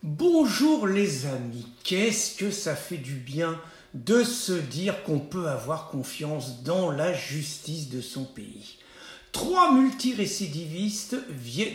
Bonjour les amis, qu'est-ce que ça fait du bien de se dire qu'on peut avoir confiance dans la justice de son pays. 3 multirécidivistes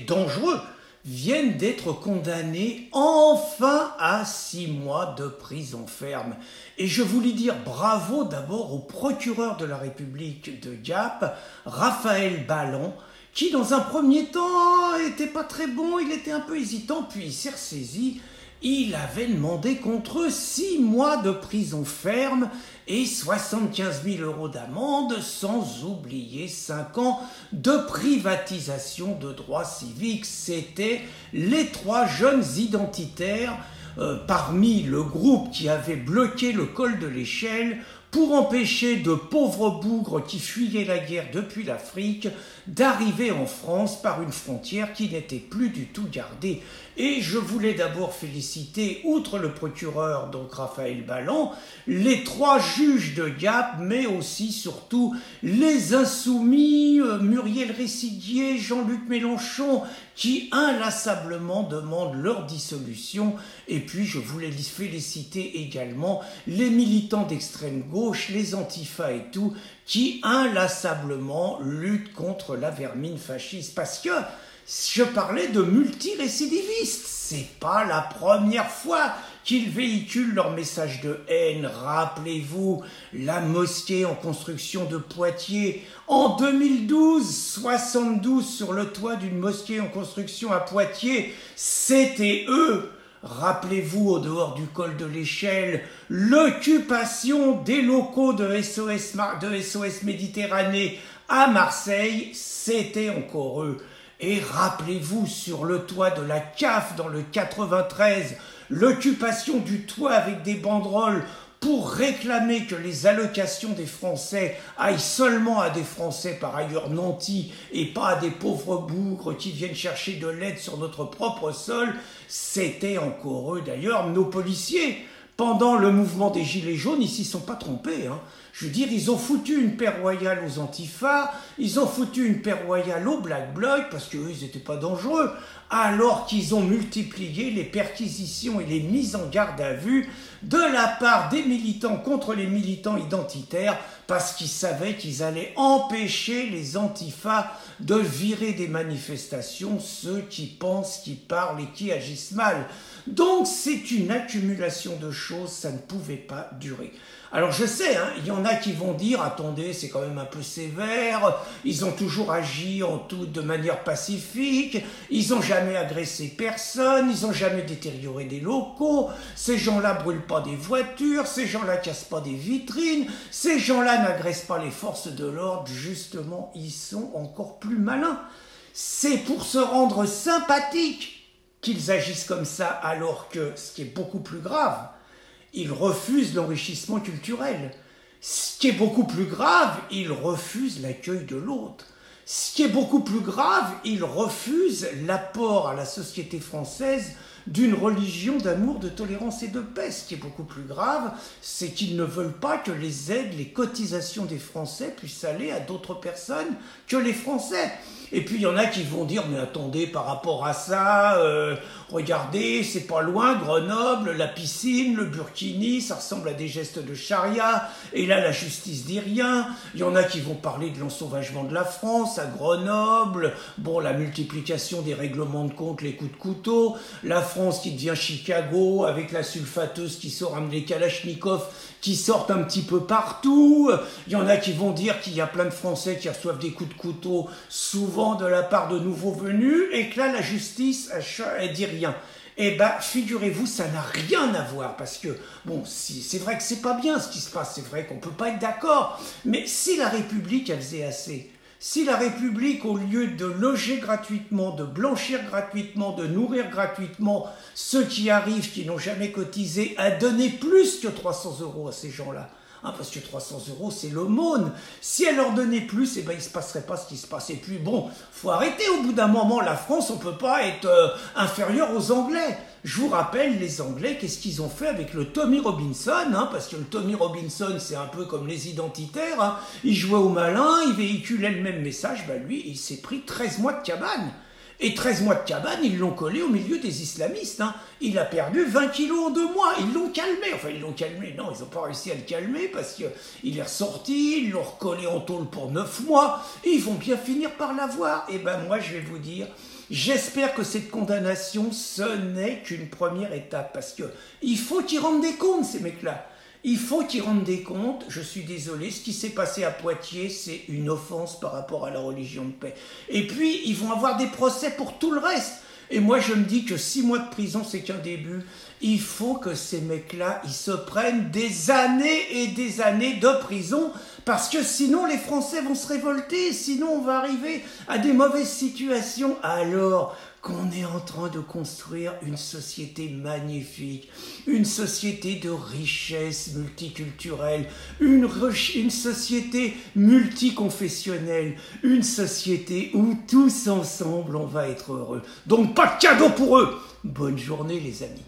dangereux viennent d'être condamnés enfin à 6 mois de prison ferme. Et je voulais dire bravo d'abord au procureur de la République de Gap, Raphaël Ballon, qui dans un premier temps était pas très bon, il était un peu hésitant, puis il s'est ressaisi. Il avait demandé contre eux 6 mois de prison ferme et 75 000 € d'amende, sans oublier 5 ans de privatisation de droits civiques. C'étaient les 3 jeunes identitaires parmi le groupe qui avait bloqué le col de l'Échelle pour empêcher de pauvres bougres qui fuyaient la guerre depuis l'Afrique d'arriver en France par une frontière qui n'était plus du tout gardée. Et je voulais d'abord féliciter, outre le procureur, donc Raphaël Ballon, les 3 juges de Gap, mais aussi, surtout, les insoumis, Muriel Récidier, Jean-Luc Mélenchon, qui inlassablement demandent leur dissolution. Et puis, je voulais féliciter également les militants d'extrême gauche, les antifas et tout, qui inlassablement luttent contre la vermine fasciste. Parce que je parlais de multirécidivistes. C'est pas la première fois qu'ils véhiculent leur message de haine. Rappelez-vous, la mosquée en construction de Poitiers. En 2012, 72 sur le toit d'une mosquée en construction à Poitiers, c'était eux. Rappelez-vous, au dehors du col de l'Échelle, l'occupation des locaux de SOS Méditerranée à Marseille, c'était encore eux. Et rappelez-vous, sur le toit de la CAF dans le 93, l'occupation du toit avec des banderoles pour réclamer que les allocations des Français aillent seulement à des Français par ailleurs nantis et pas à des pauvres bougres qui viennent chercher de l'aide sur notre propre sol, c'était encore eux d'ailleurs, nos policiers. Pendant le mouvement des Gilets jaunes, ils s'y sont pas trompés. Je veux dire, ils ont foutu une paix royale aux antifas, ils ont foutu une paix royale aux Black Blocs, parce qu'eux, ils n'étaient pas dangereux, alors qu'ils ont multiplié les perquisitions et les mises en garde à vue de la part des militants contre les militants identitaires, parce qu'ils savaient qu'ils allaient empêcher les antifas de virer des manifestations ceux qui pensent, qui parlent et qui agissent mal. Donc c'est une accumulation de choses, ça ne pouvait pas durer. Alors je sais, il y en a qui vont dire, attendez, c'est quand même un peu sévère, ils ont toujours agi de manière pacifique, ils n'ont jamais agressé personne, ils n'ont jamais détérioré des locaux, ces gens-là brûlent pas des voitures, ces gens-là cassent pas des vitrines, ces gens-là n'agressent pas les forces de l'ordre, justement, ils sont encore plus malins. C'est pour se rendre sympathiques qu'ils agissent comme ça, alors que, ce qui est beaucoup plus grave, ils refusent l'enrichissement culturel. Ce qui est beaucoup plus grave, ils refusent l'accueil de l'autre. Ce qui est beaucoup plus grave, ils refusent l'apport à la société française d'une religion d'amour, de tolérance et de paix. Ce qui est beaucoup plus grave, c'est qu'ils ne veulent pas que les aides, les cotisations des Français puissent aller à d'autres personnes que les Français. Et puis il y en a qui vont dire, mais attendez, par rapport à ça, regardez, c'est pas loin, Grenoble, la piscine, le burkini, ça ressemble à des gestes de charia, et là la justice dit rien. Il y en a qui vont parler de l'ensauvagement de la France à Grenoble, bon, la multiplication des règlements de compte, les coups de couteau, la France qui devient Chicago avec la sulfateuse qui sort les Kalachnikov qui sortent un petit peu partout. Il y en a qui vont dire qu'il y a plein de Français qui reçoivent des coups de couteau souvent de la part de nouveaux venus et que là la justice elle dit rien. Eh ben, figurez-vous, ça n'a rien à voir, parce que, bon, c'est vrai que c'est pas bien ce qui se passe, c'est vrai qu'on peut pas être d'accord, mais si la République, elle faisait assez, si la République, au lieu de loger gratuitement, de blanchir gratuitement, de nourrir gratuitement ceux qui arrivent, qui n'ont jamais cotisé, a donné plus que 300 € à ces gens-là, parce que 300 € c'est l'aumône. Si elle leur donnait plus, eh ben, il ne se passerait pas ce qui se passe. Et puis bon, faut arrêter au bout d'un moment. La France, on ne peut pas être inférieur aux Anglais. Je vous rappelle, les Anglais, qu'est-ce qu'ils ont fait avec le Tommy Robinson, parce que le Tommy Robinson, c'est un peu comme les identitaires. Il jouait au malin, il véhiculait le même message. Lui, il s'est pris 13 mois de cabane. Et 13 mois de cabane, ils l'ont collé au milieu des islamistes. Hein. Il a perdu 20 kilos en 2 mois. Ils l'ont calmé. Enfin, ils l'ont calmé. Non, ils n'ont pas réussi à le calmer parce qu'il est ressorti. Ils l'ont recollé en tôle pour 9 mois. Et ils vont bien finir par l'avoir. Et ben moi, je vais vous dire, j'espère que cette condamnation, ce n'est qu'une première étape. Parce qu'il faut qu'ils rendent des comptes, ces mecs-là. Il faut qu'ils rendent des comptes. Je suis désolé, ce qui s'est passé à Poitiers, c'est une offense par rapport à la religion de paix. Et puis, ils vont avoir des procès pour tout le reste. Et moi, je me dis que 6 mois de prison, c'est qu'un début. Il faut que ces mecs-là, ils se prennent des années et des années de prison, parce que sinon, les Français vont se révolter, sinon on va arriver à des mauvaises situations. Alors qu'on est en train de construire une société magnifique, une société de richesse multiculturelle, une société multiconfessionnelle, une société où tous ensemble on va être heureux. Donc pas de cadeau pour eux. Bonne journée les amis.